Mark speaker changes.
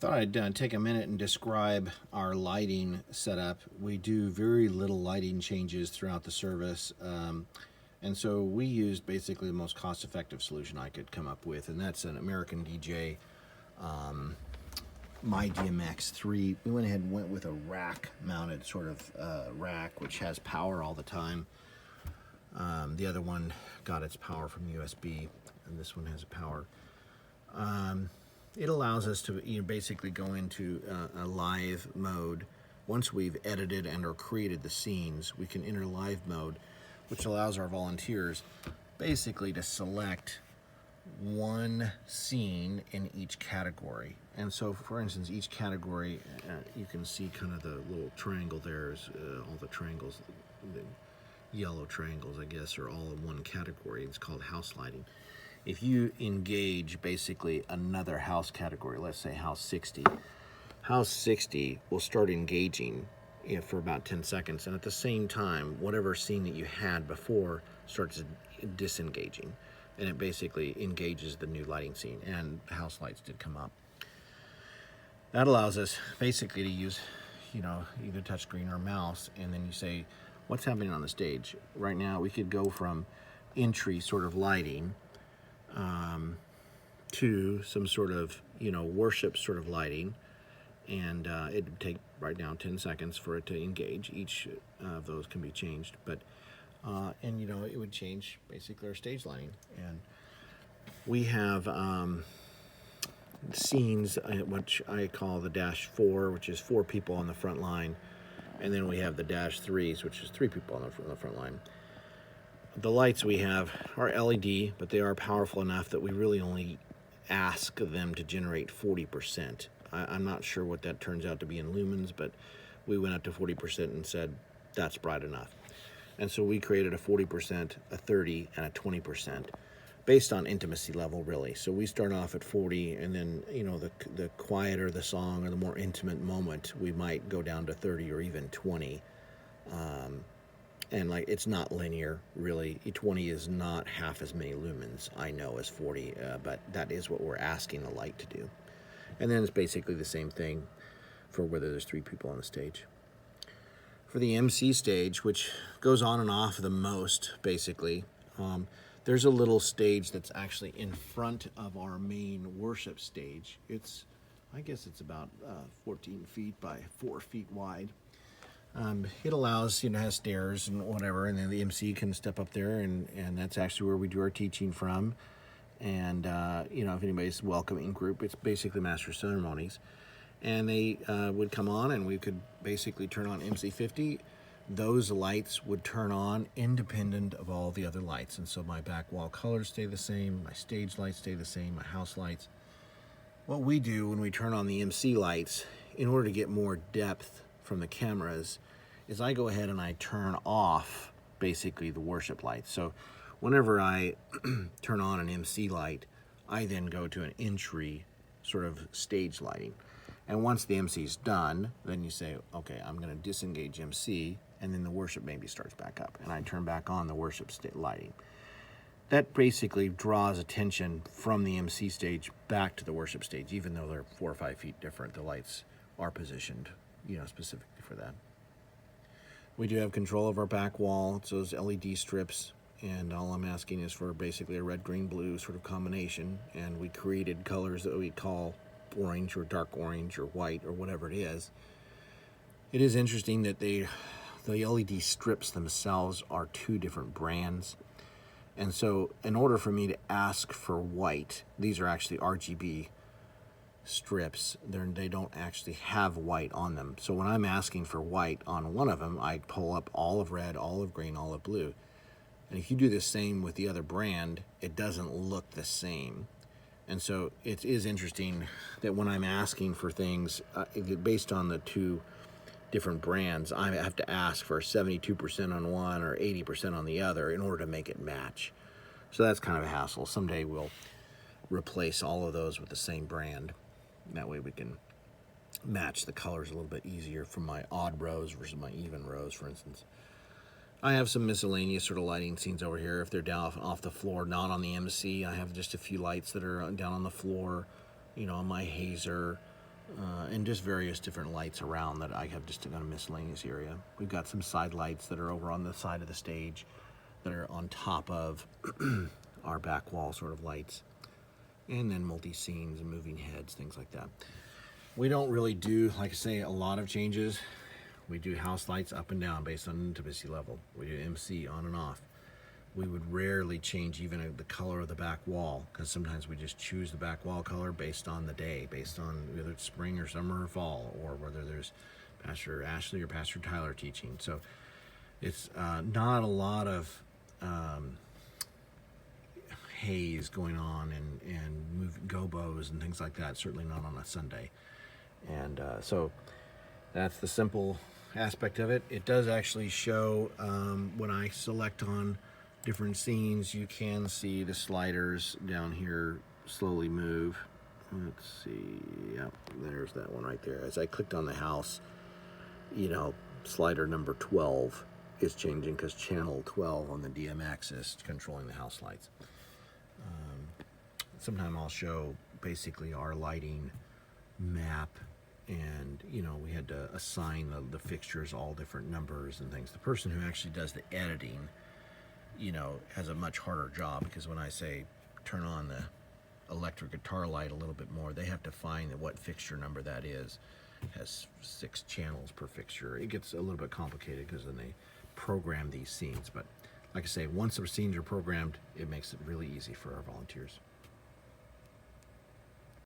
Speaker 1: Thought I'd take a minute and describe our lighting setup. We do very little lighting changes throughout the service, and so we used basically the most cost-effective solution I could come up with, and that's an American DJ My DMX 3. We went ahead and went with a rack-mounted sort of rack, which has power all the time. The other one got its power from USB, and this one has a power. It allows us to basically go into a live mode. Once we've edited and or created the scenes, we can enter live mode, which allows our volunteers basically to select one scene in each category. And so, for instance, each category, you can see kind of the little triangle there is all the triangles, the yellow triangles, I guess, are all in one category. It's called house lighting. If you engage basically another house category, let's say house 60, house 60 will start engaging for about 10 seconds, and at the same time, whatever scene that you had before starts disengaging, and it basically engages the new lighting scene, and house lights did come up. That allows us basically to use, either touchscreen or mouse, and then you say, what's happening on the stage? Right now, we could go from entry sort of lighting to some sort of, worship sort of lighting. And it would take right now 10 seconds for it to engage. Each of those can be changed. But, it would change basically our stage lighting. And we have scenes, which I call the -4, which is 4 people on the front line. And then we have the -3s, which is 3 people on the front line. The lights we have are LED, but they are powerful enough that we really only ask them to generate 40%. I'm not sure what that turns out to be in lumens, but we went up to 40% and said that's bright enough. And so we created a 40%, a 30, and a 20% based on intimacy level, really. So we start off at 40, and then, the quieter the song or the more intimate moment, we might go down to 30 or even 20. And it's not linear, really. 20 is not half as many lumens, I know, as 40, but that is what we're asking the light to do. And then it's basically the same thing for whether there's 3 people on the stage. For the MC stage, which goes on and off the most, basically, there's a little stage that's actually in front of our main worship stage. I guess it's about 14 feet by 4 feet wide. It allows, has stairs and whatever, and then the MC can step up there, and that's actually where we do our teaching from. And, if anybody's welcoming group, it's basically Master of Ceremonies. And they would come on, and we could basically turn on MC 50. Those lights would turn on independent of all the other lights. And so my back wall colors stay the same, my stage lights stay the same, my house lights. What we do when we turn on the MC lights, in order to get more depth from the cameras, is I go ahead and I turn off basically the worship lights. So whenever I turn on an MC light, I then go to an entry sort of stage lighting. And once the MC is done, then you say, okay, I'm going to disengage MC, and then the worship maybe starts back up, and I turn back on the worship lighting. That basically draws attention from the MC stage back to the worship stage, even though they're 4 or 5 feet different. The lights are positioned, specifically for that. We do have control of our back wall. It's those LED strips, and all I'm asking is for basically a red, green, blue sort of combination, and we created colors that we call orange or dark orange or white or whatever it is. It is interesting that the LED strips themselves are 2 different brands. And so in order for me to ask for white, these are actually RGB strips. They don't actually have white on them. So when I'm asking for white on one of them, I pull up olive red, olive green, olive blue. And if you do the same with the other brand, it doesn't look the same. And so it is interesting that when I'm asking for things, based on the 2 different brands, I have to ask for 72% on one or 80% on the other in order to make it match. So that's kind of a hassle. Someday we'll replace all of those with the same brand. That way we can match the colors a little bit easier from my odd rows versus my even rows, for instance. I have some miscellaneous sort of lighting scenes over here. If they're down off the floor, not on the MC, I have just a few lights that are down on the floor, on my hazer, and just various different lights around that I have just in a miscellaneous area. We've got some side lights that are over on the side of the stage that are on top of our back wall sort of lights, and then multi-scenes and moving heads, things like that. We don't really do, like I say, a lot of changes. We do house lights up and down based on intimacy level. We do MC on and off. We would rarely change even the color of the back wall, because sometimes we just choose the back wall color based on the day, based on whether it's spring or summer or fall, or whether there's Pastor Ashley or Pastor Tyler teaching. So it's not a lot of haze going on and gobos and things like that, certainly not on a Sunday. And so that's the simple aspect of it. It does actually show when I select on different scenes, you can see the sliders down here slowly move. Let's see, yep, there's that one right there. As I clicked on the house, you know, slider number 12 is changing because channel 12 on the DMX is controlling the house lights. Sometime I'll show basically our lighting map, and you know, we had to assign the fixtures all different numbers and things. The person who actually does the editing, you know, has a much harder job, because when I say turn on the electric guitar light a little bit more, they have to find what fixture number that is. It has 6 channels per fixture. It gets a little bit complicated because then they program these scenes. But like I say, once the scenes are programmed, it makes it really easy for our volunteers.